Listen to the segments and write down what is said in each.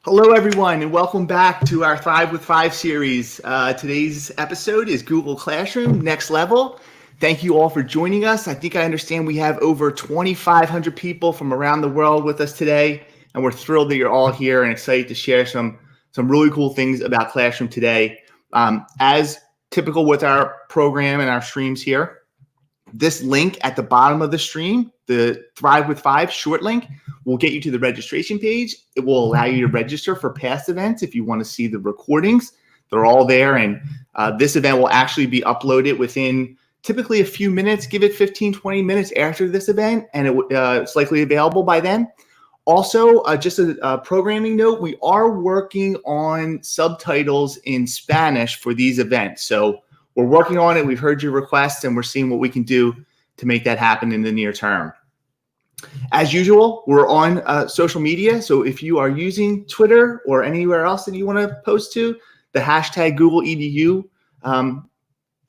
Hello, everyone, and welcome back to our Thrive with Five series. Today's episode is Google Classroom Next Level. Thank you all for joining us. I think I understand we have over 2,500 people from around the world with us today, and we're thrilled that you're all here and excited to share some really cool things about Classroom today. As typical with our program and our streams here, this link at the bottom of the stream, the Thrive with Five short link, will get you to the registration page. It will allow you to register for past events if you want to see the recordings. They're all there, and this event will actually be uploaded within typically a few minutes. Give it 15, 20 minutes after this event, and it's likely available by then. Also, just a programming note, we are working on subtitles in Spanish for these events. So we're working on it. We've heard your requests, and we're seeing what we can do to make that happen in the near term. As usual, we're on social media. So if you are using Twitter or anywhere else that you want to post to, the hashtag GoogleEDU,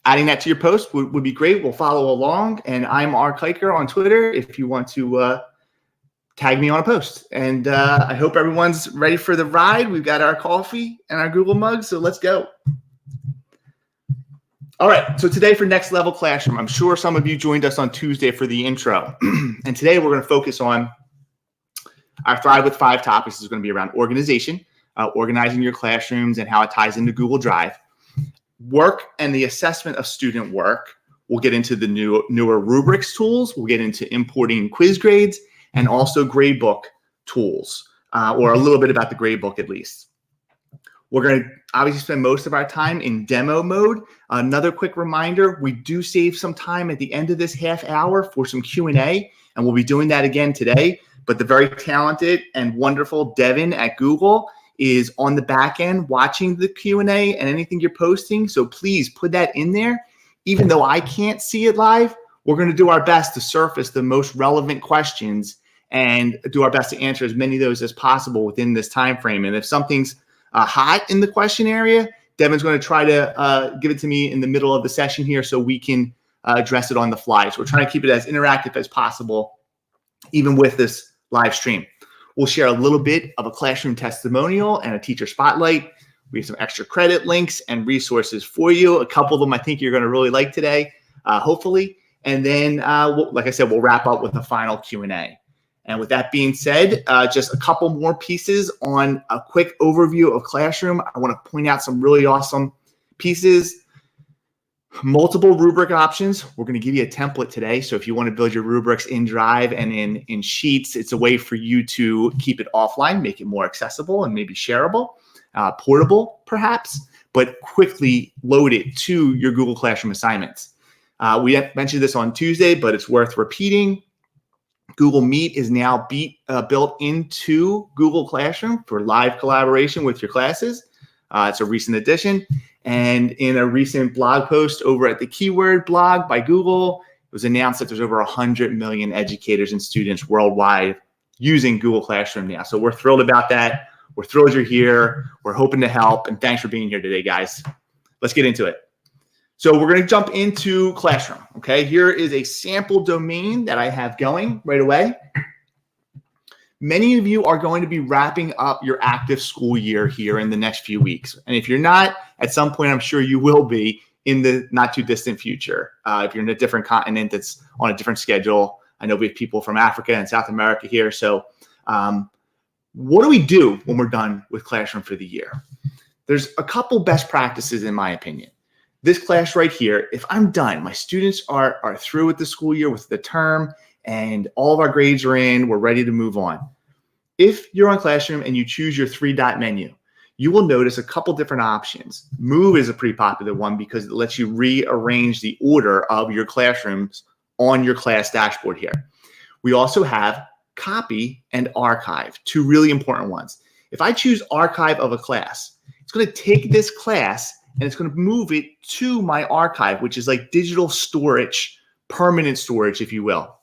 adding that to your post would be great. We'll follow along. And I'm R. Kiker on Twitter if you want to tag me on a post. And I hope everyone's ready for the ride. We've got our coffee and our Google mugs, so let's go. All right, so today for Next Level Classroom, I'm sure some of you joined us on Tuesday for the intro. And today we're going to focus on our Thrive with Five topics. Is going to be around organization, organizing your classrooms and how it ties into Google Drive. Work and the assessment of student work. We'll get into the newer rubrics tools. We'll get into importing quiz grades and also gradebook tools, or a little bit about the gradebook at least. We're going to obviously spend most of our time in demo mode. Another quick reminder, we do save some time at the end of this half hour for some Q&A, and we'll be doing that again today. But the very talented and wonderful Devin at Google is on the back end watching the Q&A and anything you're posting. So please put that in there. Even though I can't see it live, we're going to do our best to surface the most relevant questions and do our best to answer as many of those as possible within this time frame. And if something's hot in the question area, Devin's going to try to give it to me in the middle of the session here so we can address it on the fly. So we're trying to keep it as interactive as possible, even with this live stream. We'll share a little bit of a classroom testimonial and a teacher spotlight. We have some extra credit links and resources for you. A couple of them I think you're going to really like today, hopefully. And then, like I said, we'll wrap up with a final Q&A. And with that being said, just a couple more pieces on a quick overview of Classroom. I want to point out some really awesome pieces. Multiple rubric options. We're going to give you a template today. So if you want to build your rubrics in Drive and in Sheets, it's a way for you to keep it offline, make it more accessible and maybe shareable, portable perhaps, but quickly load it to your Google Classroom assignments. We mentioned this on Tuesday, but it's worth repeating. Google Meet is now built into Google Classroom for live collaboration with your classes. It's a recent addition. And in a recent blog post over at the Keyword blog by Google, it was announced that there's over 100 million educators and students worldwide using Google Classroom now. So we're thrilled about that. We're thrilled you're here. We're hoping to help. And thanks for being here today, guys. Let's get into it. So we're going to jump into Classroom, okay? Here is a sample domain that I have going right away. Many of you are going to be wrapping up your active school year here in the next few weeks. And if you're not, at some point, I'm sure you will be in the not too distant future. If you're in a different continent that's on a different schedule. I know we have people from Africa and South America here. So what do we do when we're done with Classroom for the year? There's a couple best practices, in my opinion. This class right here, if I'm done, my students are through with the school year, with the term, and all of our grades are in, we're ready to move on. If you're on Classroom and you choose your three-dot menu, you will notice a couple different options. Move is a pretty popular one because it lets you rearrange the order of your classrooms on your class dashboard here. We also have Copy and Archive, two really important ones. If I choose Archive of a class, it's going to take this class and it's going to move it to my archive, which is like digital storage, permanent storage, if you will.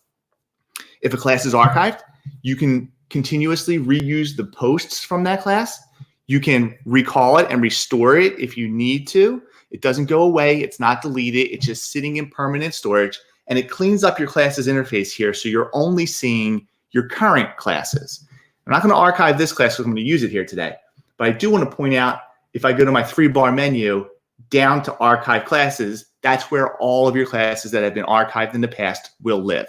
If a class is archived, you can continuously reuse the posts from that class. You can recall it and restore it if you need to. It doesn't go away. It's not deleted. It's just sitting in permanent storage, and it cleans up your class's interface here, so you're only seeing your current classes. I'm not going to archive this class because I'm going to use it here today. But I do want to point out, if I go to my 3-bar menu down to archive classes, that's where all of your classes that have been archived in the past will live.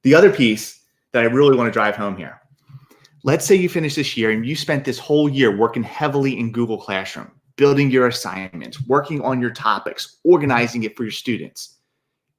The other piece that I really want to drive home here. Let's say you finish this year and you spent this whole year working heavily in Google Classroom, building your assignments, working on your topics, organizing it for your students.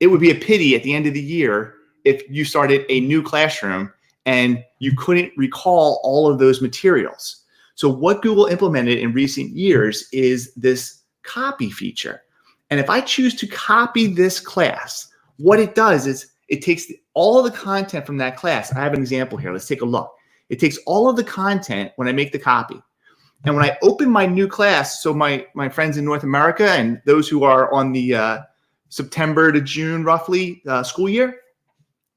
It would be a pity at the end of the year if you started a new classroom and you couldn't recall all of those materials. So what Google implemented in recent years is this copy feature. And if I choose to copy this class, what it does is it takes all of the content from that class. I have an example here. Let's take a look. It takes all of the content when I make the copy. And when I open my new class, so my friends in North America and those who are on the September to June roughly school year,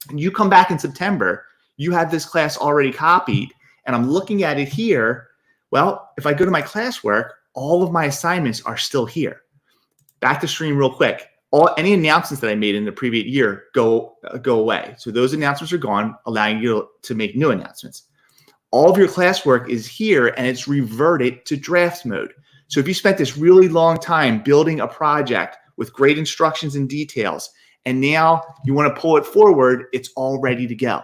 and you come back in September, you have this class already copied, and I'm looking at it here. Well, if I go to my classwork, all of my assignments are still here. Back to stream real quick. Any announcements that I made in the previous year go away. So those announcements are gone, allowing you to make new announcements. All of your classwork is here, and it's reverted to draft mode. So if you spent this really long time building a project with great instructions and details, and now you want to pull it forward, it's all ready to go.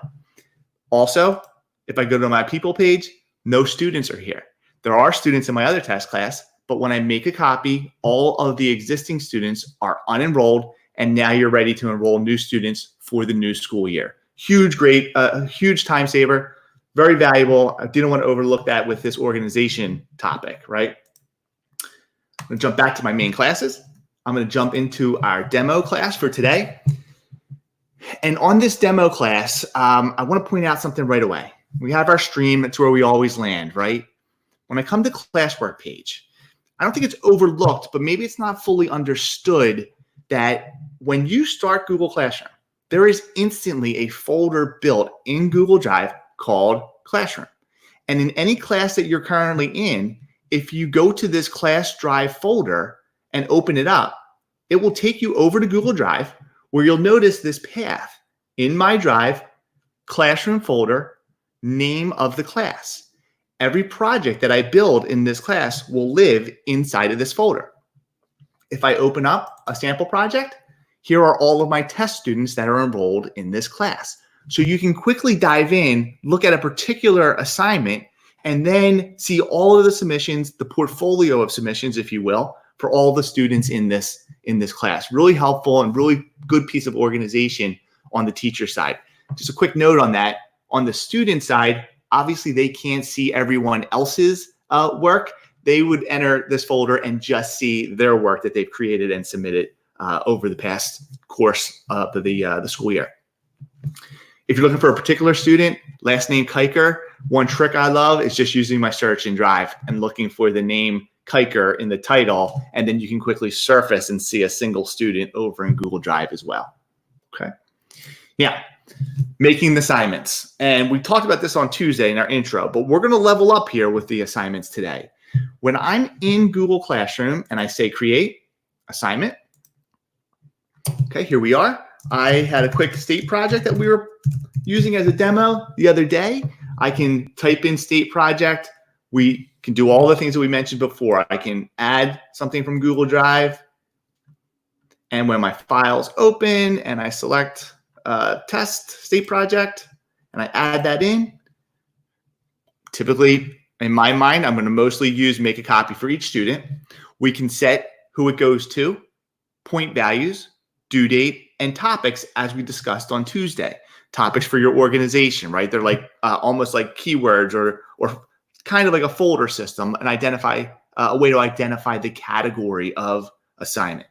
Also, if I go to my people page, no students are here. There are students in my other test class, but when I make a copy, all of the existing students are unenrolled, and now you're ready to enroll new students for the new school year. Huge time saver, very valuable. I didn't want to overlook that with this organization topic, right? I'm going to jump back to my main classes. I'm going to jump into our demo class for today. And on this demo class, I want to point out something right away. We have our stream. That's where we always land, right? When I come to classwork page, I don't think it's overlooked, but maybe it's not fully understood that when you start Google Classroom, there is instantly a folder built in Google Drive called Classroom. And in any class that you're currently in, if you go to this class drive folder and open it up, it will take you over to Google Drive, where you'll notice this path in my drive, classroom folder, name of the class. Every project that I build in this class will live inside of this folder. If I open up a sample project, here are all of my test students that are enrolled in this class. So you can quickly dive in, look at a particular assignment, and then see all of the submissions, the portfolio of submissions, if you will, for all the students in this class. Really helpful and really good piece of organization on the teacher side. Just a quick note on that. On the student side, obviously they can't see everyone else's work. They would enter this folder and just see their work that they've created and submitted over the past course of the school year. If you're looking for a particular student, last name Kiker, one trick I love is just using my search in Drive and looking for the name Kiker in the title, and then you can quickly surface and see a single student over in Google Drive as well. Okay. Yeah. Making the assignments. And we talked about this on Tuesday in our intro, but we're going to level up here with the assignments today. When I'm in Google Classroom and I say create assignment, okay, here we are. I had a quick state project that we were using as a demo the other day. I can type in state project. We can do all the things that we mentioned before. I can add something from Google Drive. And when my files open and I select test state project and I add that in, typically in my mind, I'm going to mostly use make a copy for each student. We can set who it goes to, point values, due date, and topics as we discussed on Tuesday. Topics for your organization, right? They're like almost like keywords or kind of like a folder system and identify a way to identify the category of assignment.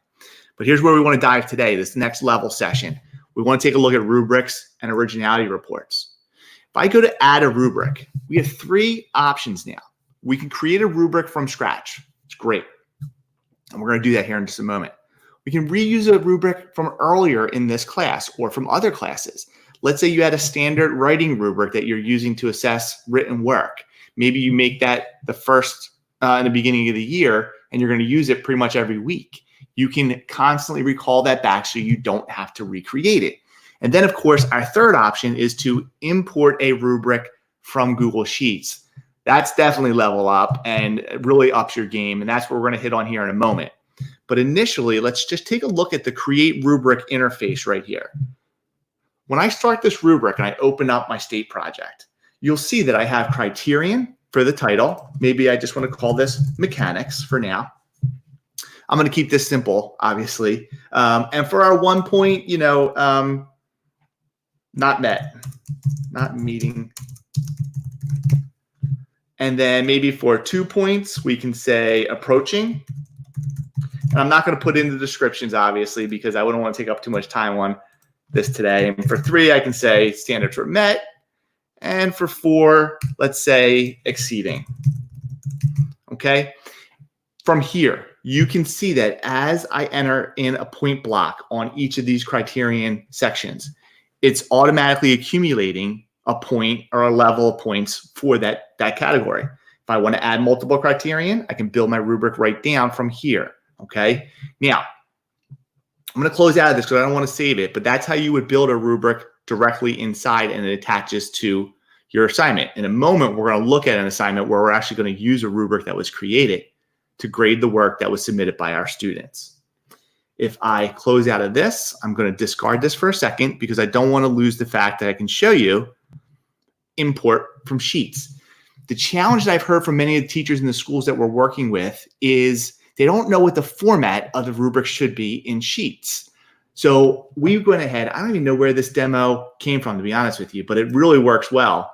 But here's where we want to dive today, this next level session. We want to take a look at rubrics and originality reports. If I go to add a rubric, we have 3 options now. We can create a rubric from scratch. It's great. And we're going to do that here in just a moment. We can reuse a rubric from earlier in this class or from other classes. Let's say you had a standard writing rubric that you're using to assess written work. Maybe you make that the first in the beginning of the year, and you're going to use it pretty much every week. You can constantly recall that back so you don't have to recreate it. And then, of course, our third option is to import a rubric from Google Sheets. That's definitely level up and it really ups your game. And that's what we're going to hit on here in a moment. But initially, let's just take a look at the Create Rubric interface right here. When I start this rubric and I open up my state project, you'll see that I have criterion for the title. Maybe I just want to call this mechanics for now. I'm going to keep this simple, obviously. And for our 1 point, not met, not meeting. And then maybe for 2 points, we can say approaching. And I'm not going to put in the descriptions, obviously, because I wouldn't want to take up too much time on this today. And for 3, I can say standards were met. And for 4, let's say exceeding. Okay. From here, you can see that as I enter in a point block on each of these criterion sections, it's automatically accumulating a point or a level of points for that category. If I want to add multiple criterion, I can build my rubric right down from here. Okay. Now, I'm going to close out of this because I don't want to save it, but that's how you would build a rubric directly inside and it attaches to your assignment. In a moment, we're going to look at an assignment where we're actually going to use a rubric that was created to grade the work that was submitted by our students. If I close out of this, I'm going to discard this for a second because I don't want to lose the fact that I can show you import from Sheets. The challenge that I've heard from many of the teachers in the schools that we're working with is they don't know what the format of the rubric should be in Sheets. So we went ahead, I don't even know where this demo came from, to be honest with you, but it really works well.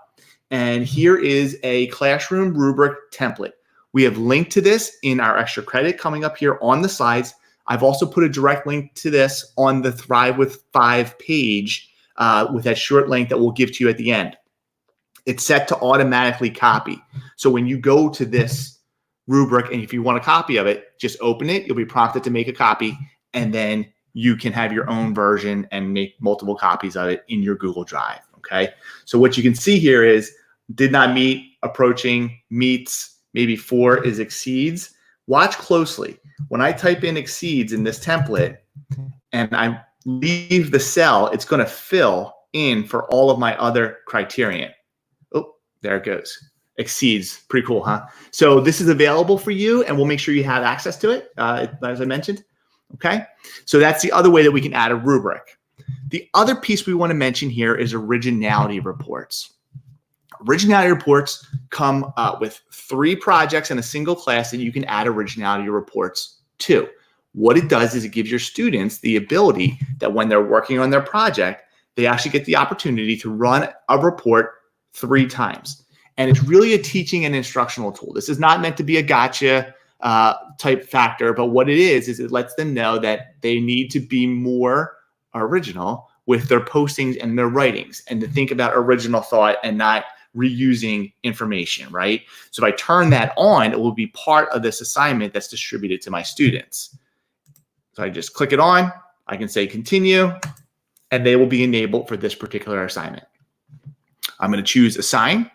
And here is a classroom rubric template. We have linked to this in our extra credit coming up here on the slides. I've also put a direct link to this on the Thrive with 5 page with that short link that we'll give to you at the end. It's set to automatically copy. So when you go to this rubric and if you want a copy of it, just open it. You'll be prompted to make a copy and then you can have your own version and make multiple copies of it in your Google Drive. Okay. So what you can see here is did not meet, approaching, meets, maybe 4 is exceeds. Watch closely. When I type in exceeds in this template and I leave the cell, it's going to fill in for all of my other criterion. Oh, there it goes. Exceeds. Pretty cool, huh? So this is available for you and we'll make sure you have access to it, as I mentioned. Okay. So that's the other way that we can add a rubric. The other piece we want to mention here is originality reports. Originality reports come with 3 projects in a single class that you can add originality reports to. What it does is it gives your students the ability that when they're working on their project, they actually get the opportunity to run a report 3 times. And it's really a teaching and instructional tool. This is not meant to be a gotcha type factor, but what it is it lets them know that they need to be more original with their postings and their writings and to think about original thought and not reusing information, right? So if I turn that on, it will be part of this assignment that's distributed to my students. So I just click it on, I can say continue, and they will be enabled for this particular assignment. I'm going to choose assign.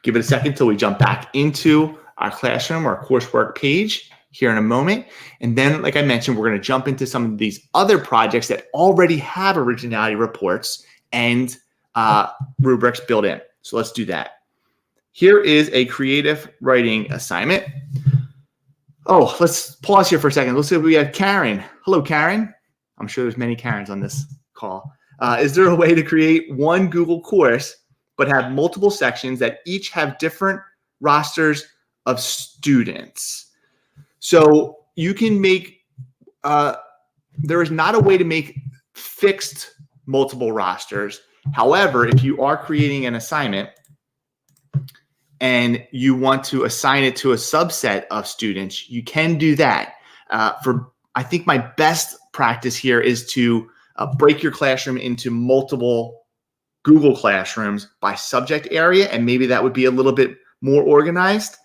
Give it a second till we jump back into our classroom or coursework page here in a moment. And then, like I mentioned, we're going to jump into some of these other projects that already have originality reports and rubrics built in. So let's do that. Here is a creative writing assignment. Oh, let's pause here for a second. Let's see if we have Karen. Hello, Karen. I'm sure there's many Karens on this call. Is there a way to create one Google course but have multiple sections that each have different rosters of students? So you can make, there is not a way to make fixed multiple rosters. However, if you are creating an assignment and you want to assign it to a subset of students, you can do that. I think my best practice here is to break your classroom into multiple Google classrooms by subject area, and maybe that would be a little bit more organized.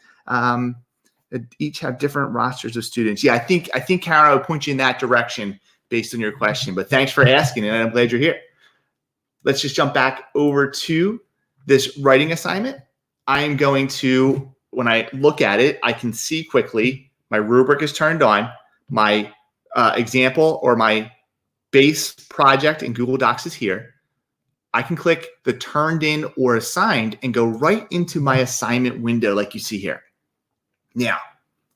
Each have different rosters of students. Yeah, I think Karen, I would point you in that direction based on your question, but thanks for asking and I'm glad you're here. Let's just jump back over to this writing assignment. I am going to, when I look at it, I can see quickly my rubric is turned on, my example or my base project in Google Docs is here. I can click the turned in or assigned and go right into my assignment window like you see here. Now,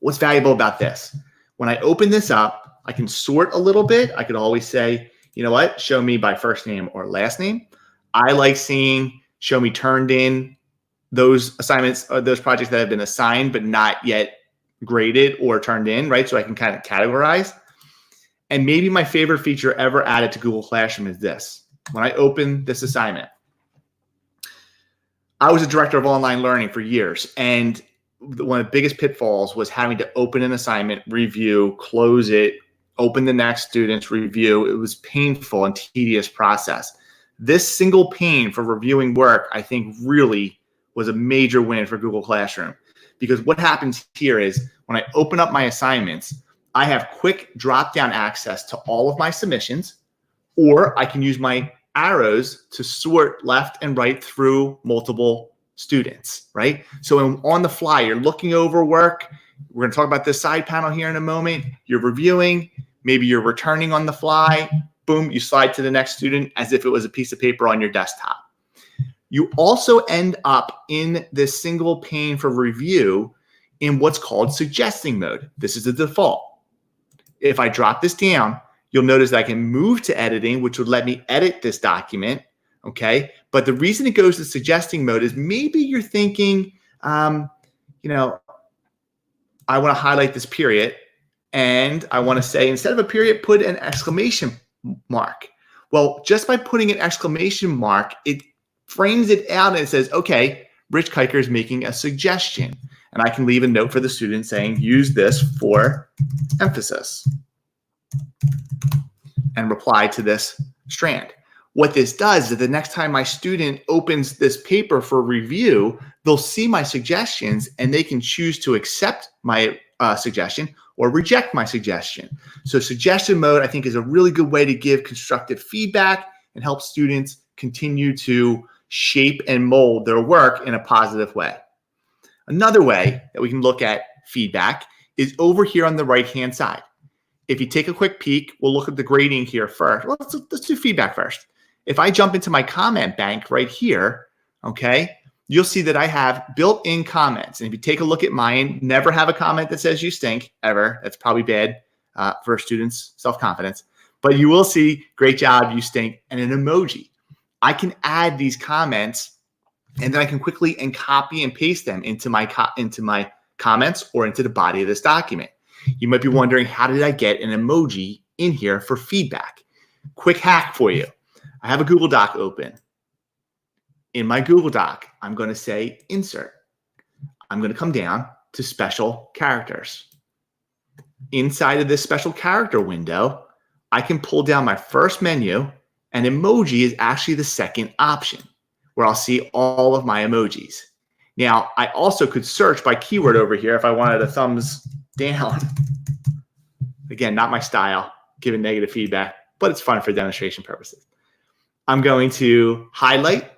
what's valuable about this? When I open this up, I can sort a little bit. I could always say, you know what, show me by first name or last name. I like seeing show me turned in those assignments or those projects that have been assigned but not yet graded or turned in, right? So I can kind of categorize. And maybe my favorite feature ever added to Google Classroom is this. When I open this assignment, I was a director of online learning for years, and one of the biggest pitfalls was having to open an assignment, review, close it, open the next student's review. It was painful and tedious process. This single pane for reviewing work, I think, really was a major win for Google Classroom, because what happens here is when I open up my assignments, I have quick drop-down access to all of my submissions, or I can use my arrows to sort left and right through multiple students, right? So on the fly, you're looking over work. We're going to talk about this side panel here in a moment. You're reviewing, maybe you're returning on the fly. Boom, you slide to the next student as if it was a piece of paper on your desktop. You also end up in this single pane for review in what's called suggesting mode. This is the default. If I drop this down, you'll notice that I can move to editing, which would let me edit this document, okay? But the reason it goes to suggesting mode is maybe you're thinking, I want to highlight this period, and I want to say, instead of a period, put an exclamation mark. Well, just by putting an exclamation mark, it frames it out and it says, okay, Rich Kiker is making a suggestion. And I can leave a note for the student saying, use this for emphasis, and reply to this strand. What this does is the next time my student opens this paper for review, they'll see my suggestions and they can choose to accept my suggestion or reject my suggestion. So suggestion mode, I think, is a really good way to give constructive feedback and help students continue to shape and mold their work in a positive way. Another way that we can look at feedback is over here on the right-hand side. If you take a quick peek, we'll look at the grading here first. Well, let's do feedback first. If I jump into my comment bank right here, okay, you'll see that I have built-in comments. And if you take a look at mine, never have a comment that says you stink, ever. That's probably bad for students' self-confidence. But you will see, great job, you stink, and an emoji. I can add these comments, and then I can quickly and copy and paste them into my comments or into the body of this document. You might be wondering, how did I get an emoji in here for feedback? Quick hack for you. I have a Google Doc open. In my Google Doc, I'm going to say insert. I'm going to come down to special characters. Inside of this special character window, I can pull down my first menu, and emoji is actually the second option, where I'll see all of my emojis. Now, I also could search by keyword over here if I wanted a thumbs down. Again, not my style, giving negative feedback, but it's fun for demonstration purposes. I'm going to highlight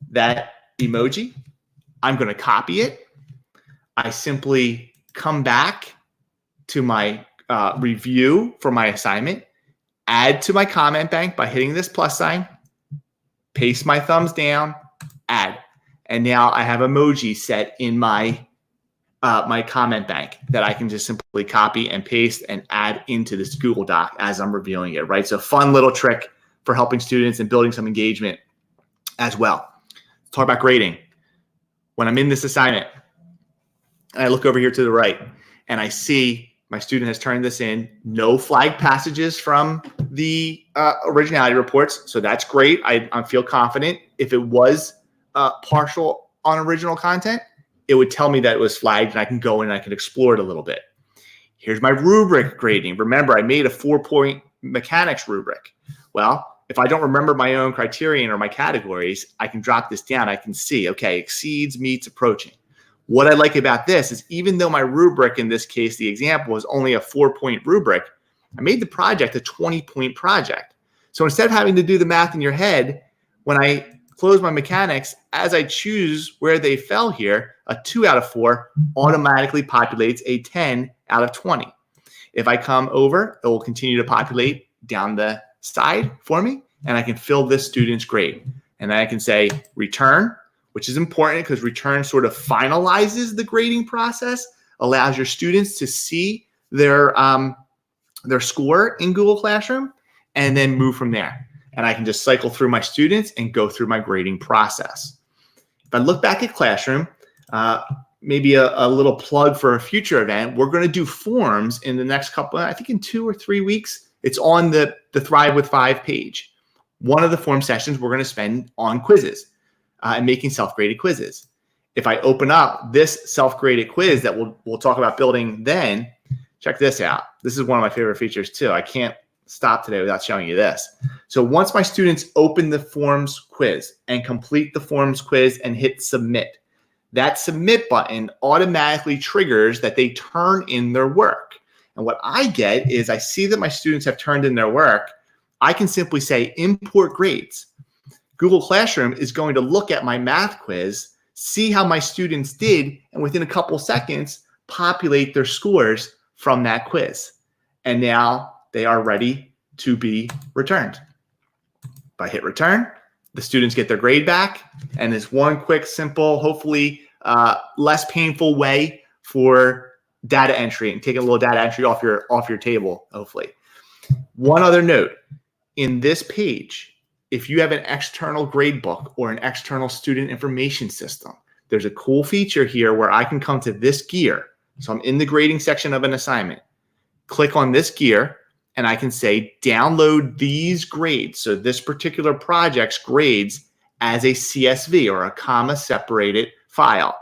that emoji. I'm going to copy it. I simply come back to my review for my assignment, add to my comment bank by hitting this plus sign, paste my thumbs down, add. And now I have emoji set in my my comment bank that I can just simply copy and paste and add into this Google Doc as I'm reviewing it, right? So fun little trick for helping students and building some engagement as well. Let's talk about grading. When I'm in this assignment, and I look over here to the right, and I see my student has turned this in, no flagged passages from the originality reports, so that's great. I feel confident. If it was partial on original content, it would tell me that it was flagged, and I can go in and I can explore it a little bit. Here's my rubric grading. Remember, I made a 4-point mechanics rubric. Well, if I don't remember my own criterion or my categories, I can drop this down. I can see, okay, exceeds, meets, approaching. What I like about this is even though my rubric, in this case, the example, is only a 4-point rubric, I made the project a 20-point project. So instead of having to do the math in your head, when I close my mechanics, as I choose where they fell here, a 2 out of 4 automatically populates a 10 out of 20. If I come over, it will continue to populate down the side for me. and I can fill this student's grade. And then I can say return, which is important because return sort of finalizes the grading process, allows your students to see their score in Google Classroom, and then move from there. And I can just cycle through my students and go through my grading process. If I look back at Classroom, maybe a little plug for a future event, we're going to do forms in the next couple, I think in 2 or 3 weeks. It's on the Thrive with 5 page. One of the form sessions we're going to spend on quizzes and making self-graded quizzes. If I open up this self-graded quiz that we'll talk about building then, check this out. This is one of my favorite features too. I can't stop today without showing you this. So once my students open the forms quiz and complete the forms quiz and hit submit, that submit button automatically triggers that they turn in their work. And what I get is I see that my students have turned in their work. I can simply say import grades. Google Classroom is going to look at my math quiz, see how my students did, and within a couple seconds, populate their scores from that quiz. And now they are ready to be returned. If I hit return, the students get their grade back, and it's one quick, simple, hopefully less painful way for data entry and taking a little data entry off your table, hopefully. One other note, in this page, if you have an external grade book or an external student information system, there's a cool feature here where I can come to this gear. So I'm in the grading section of an assignment, click on this gear, and I can say download these grades. So this particular project's grades as a CSV or a comma separated file.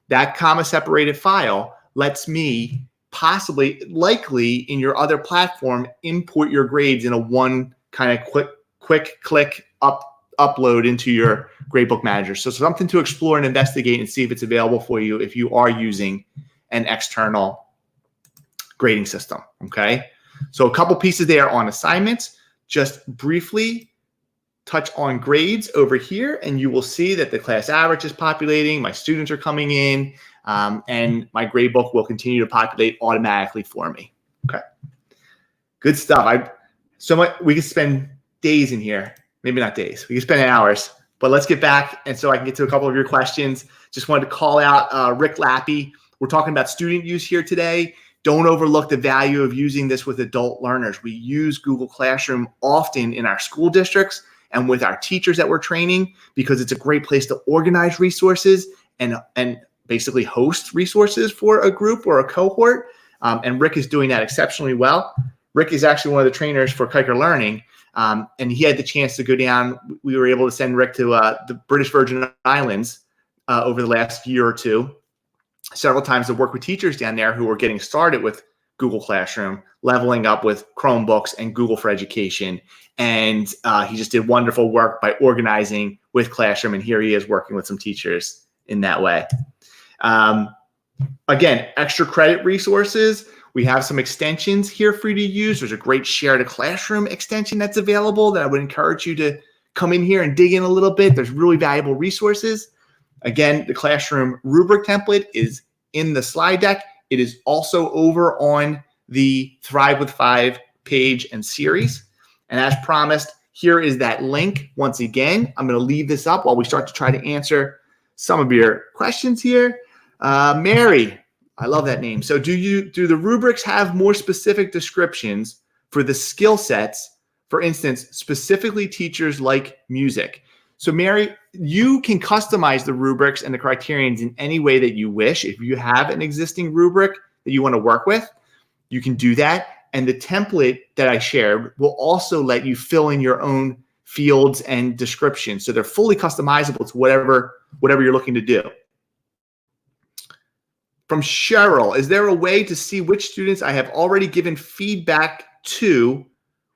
That comma separated file lets me likely in your other platform, import your grades in a one kind of quick click upload into your gradebook manager. So something to explore and investigate and see if it's available for you if you are using an external grading system, okay? So a couple pieces there on assignments. Just briefly touch on grades over here, and you will see that the class average is populating, my students are coming in, and my gradebook will continue to populate automatically for me, okay? Good stuff. We could spend days in here, maybe not days, we could spend hours, but let's get back, and so I can get to a couple of your questions. Just wanted to call out Rick Lappy. We're talking about student use here today. Don't overlook the value of using this with adult learners. We use Google Classroom often in our school districts and with our teachers that we're training because it's a great place to organize resources and basically host resources for a group or a cohort. And Rick is doing that exceptionally well. Rick is actually one of the trainers for Kiker Learning, and he had the chance to go down. We were able to send Rick to the British Virgin Islands over the last year or two, several times to work with teachers down there who were getting started with Google Classroom, leveling up with Chromebooks and Google for Education. And he just did wonderful work by organizing with Classroom. And here he is working with some teachers in that way. Again, extra credit resources. We have some extensions here for you to use. There's a great Share to Classroom extension that's available that I would encourage you to come in here and dig in a little bit. There's really valuable resources. Again, the Classroom rubric template is in the slide deck. It is also over on the Thrive with 5 page and series. And as promised, here is that link. Once again, I'm going to leave this up while we start to try to answer some of your questions here. Mary, I love that name. So do the rubrics have more specific descriptions for the skill sets? For instance, specifically teachers like music. So Mary, you can customize the rubrics and the criterions in any way that you wish. If you have an existing rubric that you want to work with, you can do that. And the template that I shared will also let you fill in your own fields and descriptions. So they're fully customizable to whatever you're looking to do. From Cheryl, is there a way to see which students I have already given feedback to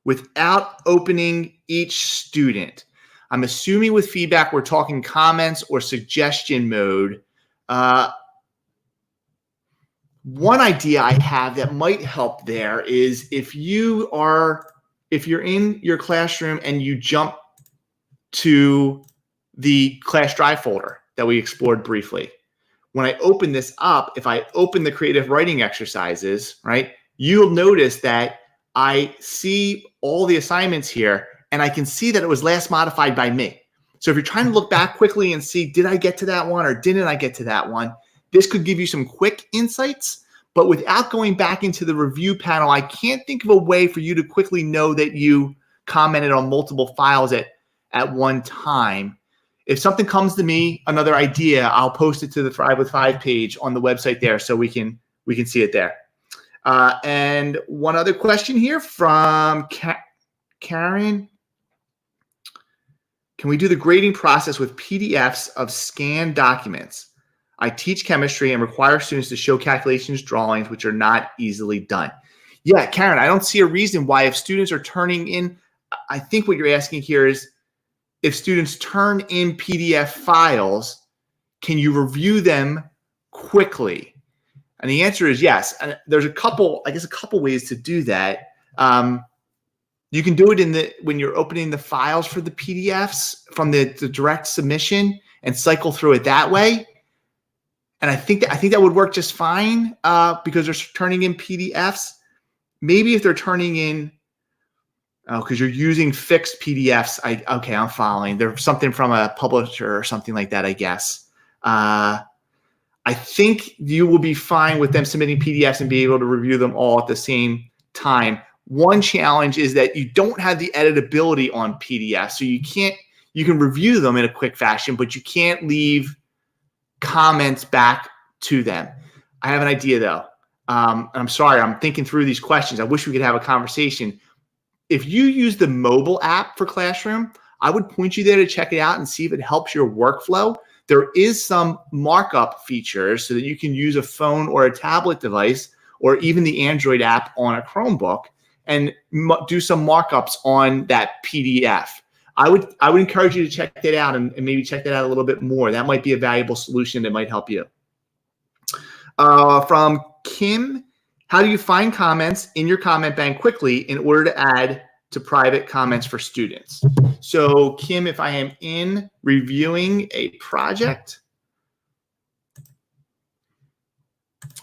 without opening each student? I'm assuming with feedback, we're talking comments or suggestion mode. One idea I have that might help there is if you're in your classroom and you jump to the Class Drive folder that we explored briefly. When I open this up, if I open the creative writing exercises, right, you'll notice that I see all the assignments here, and I can see that it was last modified by me. So if you're trying to look back quickly and see, did I get to that one or didn't I get to that one? This could give you some quick insights, but without going back into the review panel, I can't think of a way for you to quickly know that you commented on multiple files at one time. If something comes to me, another idea, I'll post it to the Thrive with 5 page on the website there so we can see it there. And one other question here from Karen. Can we do the grading process with PDFs of scanned documents? I teach chemistry and require students to show calculations, drawings, which are not easily done. Yeah, Karen, I don't see a reason why if students are turning in, I think what you're asking here is if students turn in PDF files, can you review them quickly? And the answer is yes. And there's a couple ways to do that. You can do it when you're opening the files for the PDFs from the direct submission and cycle through it that way. And I think that would work just fine because they're turning in PDFs. Maybe if they're turning in, because you're using fixed PDFs. Okay, I'm following. There's something from a publisher or something like that, I guess. I think you will be fine with them submitting PDFs and be able to review them all at the same time. One challenge is that you don't have the editability on PDF, so you can review them in a quick fashion, but you can't leave comments back to them. I have an idea though. I'm sorry, I'm thinking through these questions. I wish we could have a conversation. If you use the mobile app for Classroom, I would point you there to check it out and see if it helps your workflow. There is some markup features so that you can use a phone or a tablet device or even the Android app on a Chromebook and do some markups on that PDF. I would encourage you to check that out and maybe check that out a little bit more. That might be a valuable solution that might help you. From Kim, how do you find comments in your comment bank quickly in order to add to private comments for students? So Kim, if I am in reviewing a project,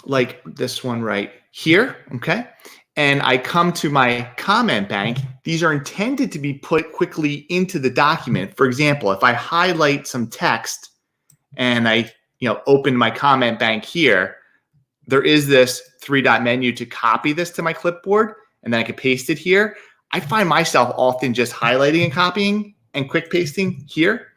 like this one right here, okay? And I come to my comment bank, these are intended to be put quickly into the document. For example, if I highlight some text and I open my comment bank here, there is this 3-dot menu to copy this to my clipboard, and then I can paste it here. I find myself often just highlighting and copying and quick pasting here.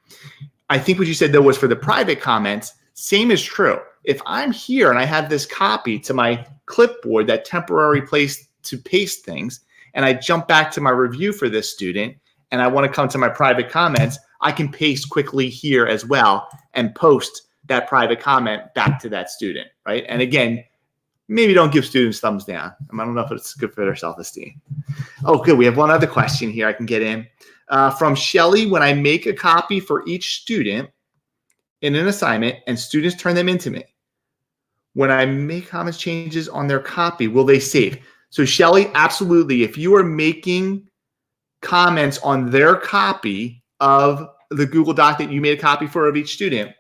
I think what you said though was for the private comments, same is true. If I'm here and I have this copy to my clipboard, that temporary place to paste things, and I jump back to my review for this student and I want to come to my private comments, I can paste quickly here as well and post that private comment back to that student, right? And again, maybe don't give students thumbs down. I don't know if it's good for their self-esteem. Oh, good. We have one other question here I can get in. From Shelly, when I make a copy for each student in an assignment and students turn them into me, when I make comments changes on their copy, will they save? So Shelly, absolutely. If you are making comments on their copy of the Google Doc that you made a copy for of each student,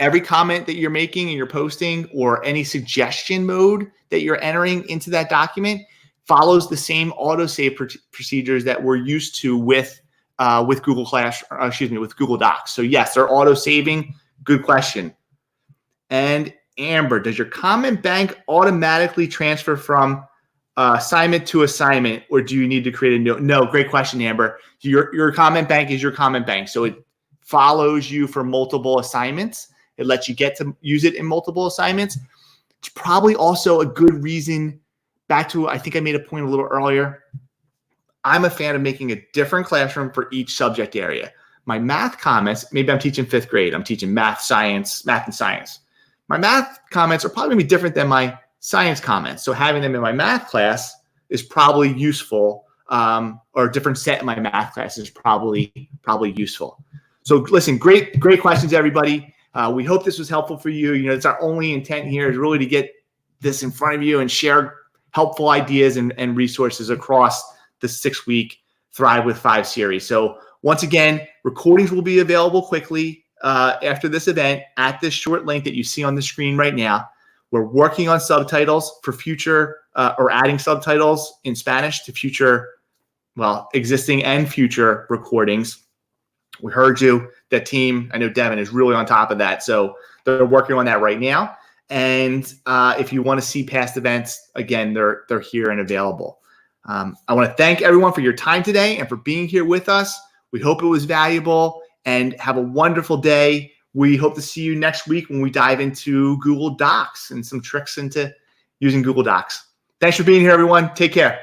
every comment that you're making and you're posting or any suggestion mode that you're entering into that document follows the same autosave procedures that we're used to with Google with Google Docs. So yes, they're auto-saving. Good question. And Amber, does your comment bank automatically transfer from assignment to assignment, or do you need to create a new? No, great question, Amber. Your comment bank is your comment bank. So it follows you for multiple assignments. It lets you get to use it in multiple assignments. It's probably also a good reason, back to, I think I made a point a little earlier. I'm a fan of making a different classroom for each subject area. My math comments, maybe I'm teaching 5th grade. I'm teaching math and science. My math comments are probably going to be different than my science comments. So having them in my math class is probably useful, or a different set in my math class is probably useful. So listen, great questions, everybody. We hope this was helpful for you. It's our only intent here is really to get this in front of you and share helpful ideas and resources across the 6-week Thrive with 5 series. So once again, recordings will be available quickly after this event at this short link that you see on the screen right now. We're working on subtitles for future or adding subtitles in Spanish to future existing and future recordings. We heard you. That team, I know Devin is really on top of that. So they're working on that right now. And if you want to see past events, again, they're here and available. I want to thank everyone for your time today and for being here with us. We hope it was valuable, and have a wonderful day. We hope to see you next week when we dive into Google Docs and some tricks into using Google Docs. Thanks for being here, everyone. Take care.